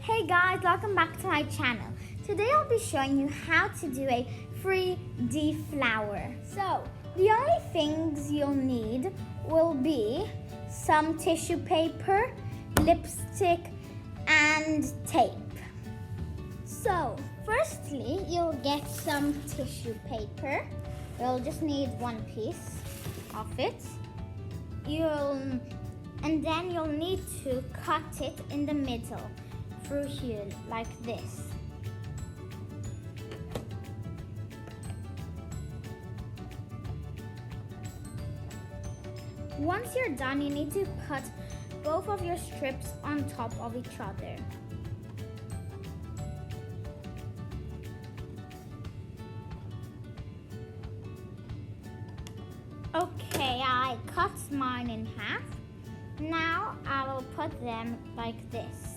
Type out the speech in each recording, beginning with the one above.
Hey guys, welcome back to my channel. Today I'll be showing you how to do a 3D flower. So, the only things you'll need will be some tissue paper, lipstick, and tape. So, firstly, you'll get some tissue paper. You'll just need one piece of it. And then you'll need to cut it in the middle through here like this. Once you're done, you need to put both of your strips on top of each other. Okay, I cut mine in half. Now I will put them like this.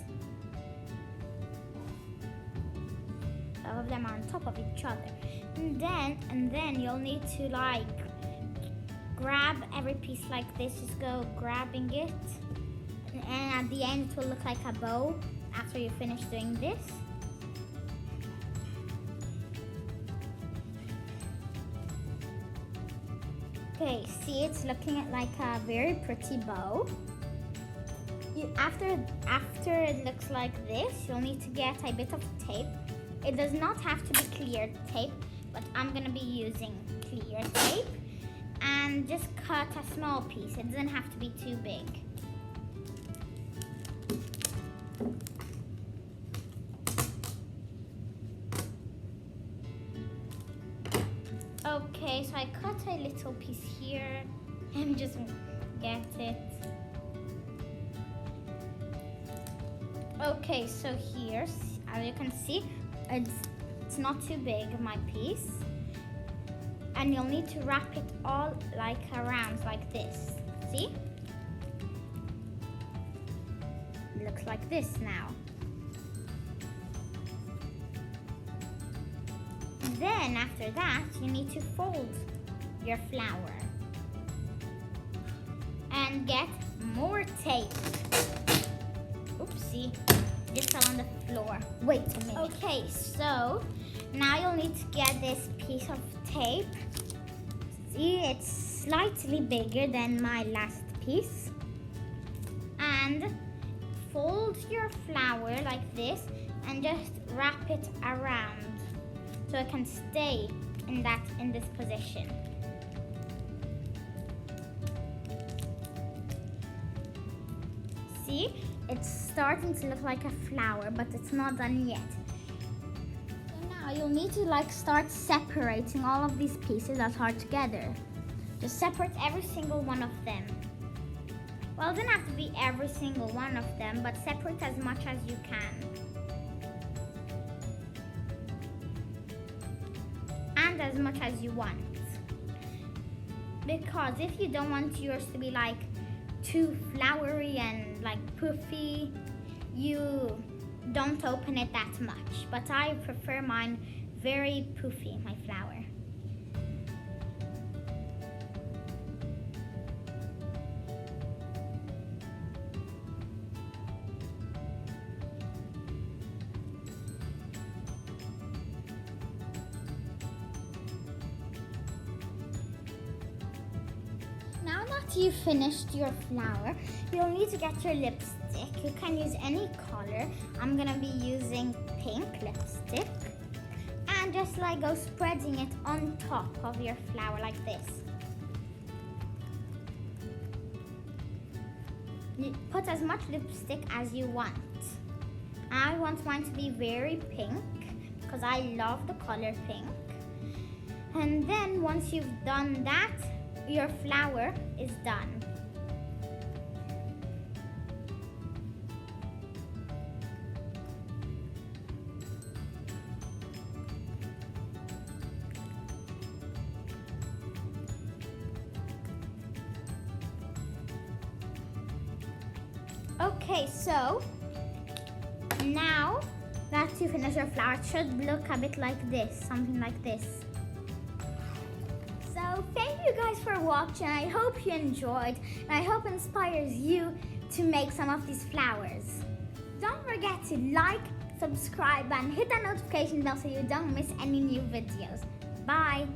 All of them are on top of each other. And then you'll need to grab every piece like this. Just go grabbing it. And at the end it will look like a bow after you finish doing this. Okay, see, it's looking like a very pretty bow. After it looks like this, you'll need to get a bit of tape. It does not have to be clear tape, but I'm gonna be using clear tape. And just cut a small piece. It doesn't have to be too big. Okay, so I cut a little piece here and just get it. Okay, so here, as you can see, it's not too big, my piece. And you'll need to wrap it all around like this. See? It looks like this now. Then after that, you need to fold your flower and get more tape. Oopsie, this fell on the floor. Wait a minute. Okay, so now you'll need to get this piece of tape. See, it's slightly bigger than my last piece. And fold your flower like this and just wrap it around so it can stay in this position. See, it's starting to look like a flower, but it's not done yet. So now you'll need to start separating all of these pieces that are together. Just separate every single one of them. Well, it doesn't have to be every single one of them, but separate as much as you can. And as much as you want. Because if you don't want yours to be too flowery and puffy, you don't open it that much. But I prefer mine very poofy, my flower. Now that you've finished your flower, you'll need to get your lipstick. You can use any color. I'm gonna be using pink lipstick. And just go spreading it on top of your flower like this. You put as much lipstick as you want. I want mine to be very pink because I love the color pink. And then once you've done that, your flower is done. Okay, so now that you finish your flower, it should look a bit like this, something like this. So thank you guys for watching. I hope you enjoyed, and I hope it inspires you to make some of these flowers. Don't forget forget to like, subscribe and hit that notification bell so you don't miss any new videos. Bye!